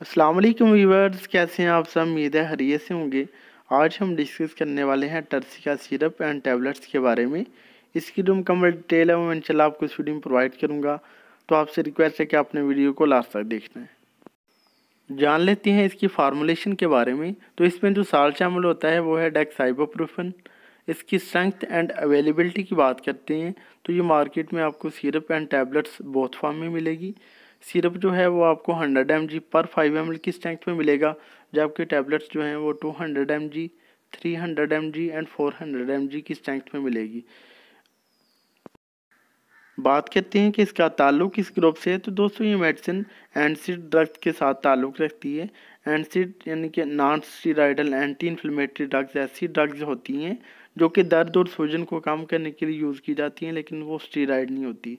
अस्सलाम वालेकुम व्यूअर्स, कैसे हैं आप सब। उम्मीद है खैरियत से होंगे। आज हम डिस्कस करने वाले हैं टर्सिका सिरप एंड टैबलेट्स के बारे में। इसकी जो मुकम्मल डिटेल है वो मैं इंशाल्लाह आपको इस वीडियो में प्रोवाइड करूंगा। तो आपसे रिक्वेस्ट है कि आपने वीडियो को लास्ट तक देखना है। जान लेते हैं इसकी फार्मूलेशन के बारे में। तो इसमें जो साल्ट शामिल होता है वो है डेक्साइबोप्रोफेन। इसकी स्ट्रेंथ एंड अवेलेबिलिटी की बात करते हैं तो ये मार्केट में आपको syrup and tablets both form में मिलेगी। सिरप जो है वो आपको 100 mg पर 5 ml की स्ट्रेंथ में मिलेगा, जबकि टैबलेट्स जो हैं वो 200 mg, 300 mg एंड 400 mg की स्ट्रेंथ में मिलेगी। बात करते हैं कि इसका ताल्लुक किस ग्रुप से है। तो दोस्तों ये मेडिसिन एंटीसीड ड्रग्स के साथ ताल्लुक रखती है। एंटीसीड यानी कि non steroidal anti inflammatory drugs ऐसी ड्रग्स होती हैं जो कि दर्द और सूजन को कम करने के लिए यूज़ की जाती हैं, लेकिन वो स्टीरॉयड नहीं होती।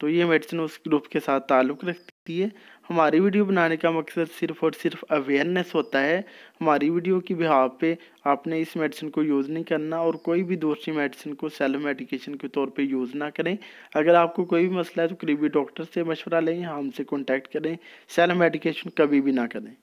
तो ये मेडिसिन उस ग्रुप के साथ ताल्लुक़ रखती है। हमारी वीडियो बनाने का मकसद सिर्फ़ और सिर्फ अवेयरनेस होता है। हमारी वीडियो की बिहाफ पे आपने इस मेडिसिन को यूज़ नहीं करना और कोई भी दूसरी मेडिसिन को सेल्फ मेडिकेशन के तौर पे यूज़ ना करें। अगर आपको कोई भी मसला है तो करीबी डॉक्टर से मशवरा लें या हमसे कॉन्टैक्ट करें। सेल्फ मेडिकेशन कभी भी ना करें।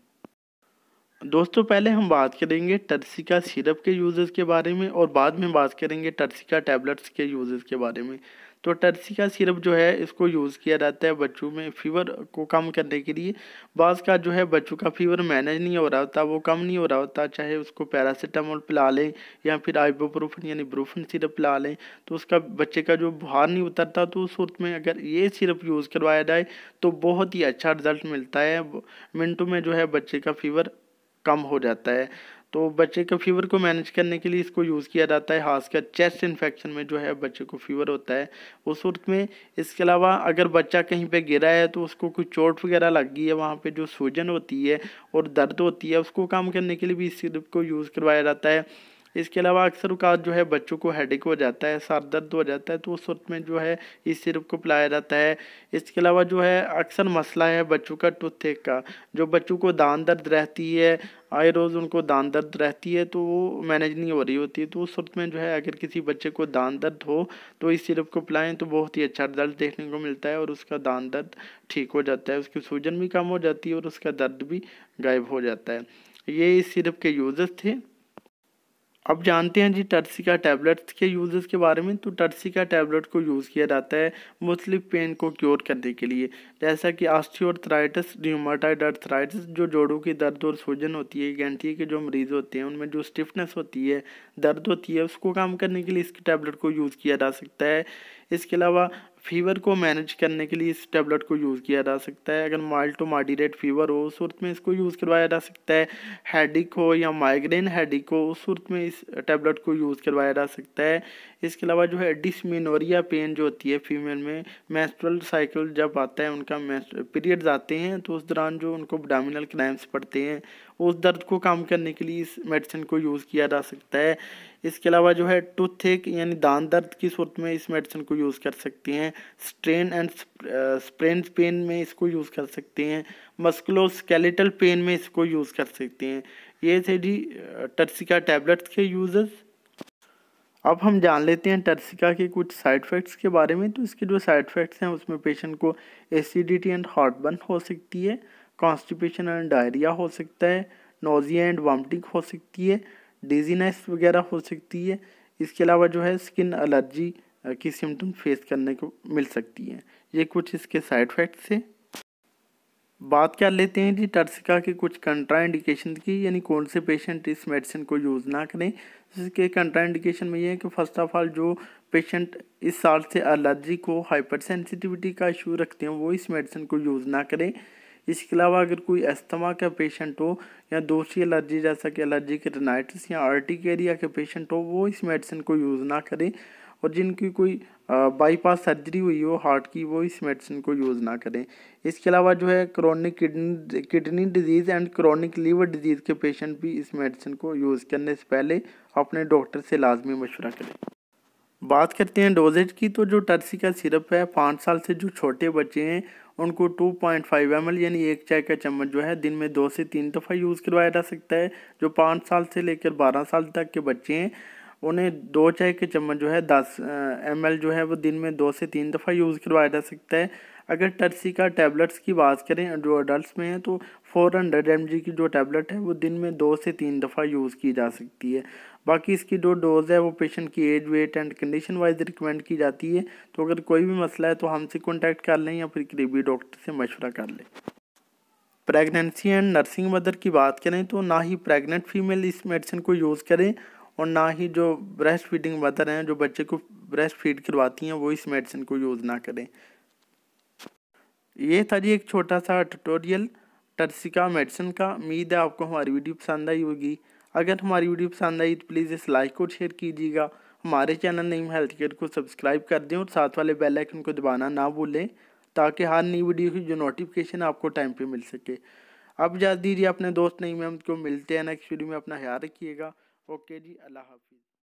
दोस्तों पहले हम बात करेंगे टर्सिका सिरप के यूजेस के बारे में और बाद में बात करेंगे टर्सिका टैबलेट्स के यूजेस के बारे में। तो टर्सिका सिरप जो है इसको यूज़ किया जाता है बच्चों में फ़ीवर को कम करने के लिए। बाज़ का जो है बच्चों का फ़ीवर मैनेज नहीं हो रहा होता, वो कम नहीं हो रहा होता, चाहे उसको पैरासीटामोल पिला लें या फिर आइबुप्रोफेन यानी ब्रूफेन सिरप पिला लें, तो उसका बच्चे का जो बुखार नहीं उतरता। तो उस सूरत में अगर ये सिरप यूज़ करवाया जाए तो बहुत ही अच्छा रिजल्ट मिलता है। मिनटों में जो है बच्चे का फ़ीवर कम हो जाता है। तो बच्चे के फीवर को मैनेज करने के लिए इसको यूज़ किया जाता है, खासकर चेस्ट इन्फेक्शन में जो है बच्चे को फीवर होता है उस सूरत में। इसके अलावा अगर बच्चा कहीं पे गिरा है तो उसको कोई चोट वगैरह लग गई है, वहाँ पे जो सूजन होती है और दर्द होती है उसको कम करने के लिए भी इस सिरप को यूज़ करवाया जाता है। इसके अलावा अक्सर औक़ात जो है बच्चों को हेडेक हो जाता है, सर दर्द हो जाता है, तो उस वक्त में जो है इस सिरप को पिलाया जाता है। इसके अलावा जो है अक्सर मसला है बच्चों का टूथेक का, जो बच्चों को दांत दर्द रहती है, आए रोज़ उनको दांत दर्द रहती है, तो वो मैनेज नहीं हो रही होती है। तो उस वक्त में जो है अगर किसी बच्चे को दांत दर्द हो तो इस सिरप को पिलाएं तो बहुत ही अच्छा रिजल्ट देखने को मिलता है और उसका दांत दर्द ठीक हो जाता है, उसकी सूजन भी कम हो जाती है और उसका दर्द भी गायब हो जाता है। ये इस सिरप के यूजेस थे। अब जानते हैं जी टर्सिका टैबलेट्स के यूजेस के बारे में। तो टर्सिका टैबलेट को यूज़ किया जाता है मुख्तलिफ पेन को क्योर करने के लिए, जैसा कि ऑस्टियोआर्थराइटिस, र्यूमेटॉइड अर्थराइटिस, जो जोड़ों की दर्द और सूजन होती है, गैंठी के जो मरीज़ होते हैं उनमें जो स्टिफनेस होती है, दर्द होती है, उसको कम करने के लिए इस टैबलेट को यूज़ किया जा सकता है। इसके अलावा फीवर को मैनेज करने के लिए इस टैबलेट को यूज़ किया जा सकता है। अगर माइल्ड टू मॉडरेट फीवर हो उस सूरत में इसको यूज़ करवाया जा सकता है। हेडेक हो या माइग्रेन हेडेक हो उस सूरत में इस टैबलेट को यूज़ करवाया जा सकता है। इसके अलावा जो है डिसमेनोरिया पेन जो होती है फीमेल में, मेंस्ट्रुअल साइकिल जब आता है, उनका पीरियड्स आते हैं तो उस दौरान जो उनको एब्डोमिनल क्रैम्प्स पड़ते हैं, उस दर्द को कम करने के लिए इस मेडिसिन को यूज़ किया जा सकता है। इसके अलावा जो है टूथेक यानी दांत दर्द की सूरत में इस मेडिसिन को यूज़ कर सकते हैं। स्ट्रेन एंड स्प्रेन पेन में इसको यूज़ कर सकते हैं। मस्कुलोस्केलेटल पेन में इसको यूज़ कर सकते हैं। ये थे जी टर्सिका टैबलेट्स के यूजेस। अब हम जान लेते हैं टर्सिका के कुछ साइड इफ़ेक्ट्स के बारे में। तो इसके जो साइड इफ़ेक्ट्स हैं उसमें पेशेंट को एसिडिटी एंड हार्टबर्न हो सकती है, कॉन्स्टिपेशन एंड डायरिया हो सकता है, नोजिया एंड वॉमिटिंग हो सकती है, डिजीनेस वगैरह हो सकती है। इसके अलावा जो है स्किन एलर्जी की सिम्टम फेस करने को मिल सकती है। ये कुछ इसके साइड इफ़ेक्ट्स हैं। बात कर लेते हैं जी टर्सिका के कुछ कंट्राइंडिकेशन की, यानी कौन से पेशेंट इस मेडिसिन को यूज़ ना करें। इसके कंट्राइंडिकेशन में ये है कि फर्स्ट ऑफ ऑल जो पेशेंट इस साल से एलर्जी को हाइपर सेंसिटिविटी का इशू रखते हैं वो इस मेडिसिन को यूज़ ना करें। इसके अलावा अगर कोई अस्थमा का पेशेंट हो या दूसरी एलर्जी जैसा कि एलर्जिक रिनाइटिस या अर्टिकेरिया के पेशेंट हो वो इस मेडिसिन को यूज़ ना करें। और जिनकी कोई बाईपास सर्जरी हुई हो हार्ट की वो इस मेडिसिन को यूज़ ना करें। इसके अलावा जो है chronic kidney disease and chronic liver disease के पेशेंट भी इस मेडिसिन को यूज़ करने से पहले अपने डॉक्टर से लाजमी मशवरा करें। बात करते हैं डोजेज की। तो जो टर्सिका सिरप है 5 साल से जो छोटे बच्चे हैं उनको 2.5 ml यानी 1 चाय का चम्मच जो है दिन में 2 से 3 दफ़ा यूज़ करवाया जा सकता है। जो 5 साल से लेकर 12 साल तक के बच्चे हैं उन्हें 2 चाय के चम्मच जो है 10 ml जो है वो दिन में 2 से 3 दफ़ा यूज़ करवाया जा सकता है। अगर टर्सिका टैबलेट्स की बात करें जो अडल्ट में है तो 400 mg की जो टैबलेट है वो दिन में 2 से 3 दफ़ा यूज़ की जा सकती है। बाकी इसकी जो डोज़ है वो पेशेंट की age, weight and condition wise recommend की जाती है। तो अगर कोई भी मसला है तो हमसे कॉन्टैक्ट कर लें या फिर करीबी डॉक्टर से मशवरा कर लें। प्रेगनेंसी एंड नर्सिंग मदर की बात करें तो ना ही प्रेग्नेंट फीमेल इस मेडिसिन को यूज़ करें और ना ही जो ब्रेस्ट फीडिंग मदर हैं जो बच्चे को ब्रेस्ट फीड करवाती हैं वो इस मेडिसिन को यूज़ ना करें। ये था जी एक छोटा सा ट्यूटोरियल टर्सिका मेडिसिन का। उम्मीद है आपको हमारी वीडियो पसंद आई होगी। अगर हमारी वीडियो पसंद आई तो प्लीज़ इस लाइक और शेयर कीजिएगा। हमारे चैनल नेम हेल्थ केयर को सब्सक्राइब कर दें और साथ वाले बेल आइकन को दबाना ना भूलें ताकि हर नई वीडियो की जो नोटिफिकेशन आपको टाइम पे मिल सके। अब इजाज़त दीजिए अपने दोस्त नईम को, मिलते हैं नेक्स्ट वीडियो में। अपना ख्याल रखिएगा। ओके जी, अल्लाह हाफिज़।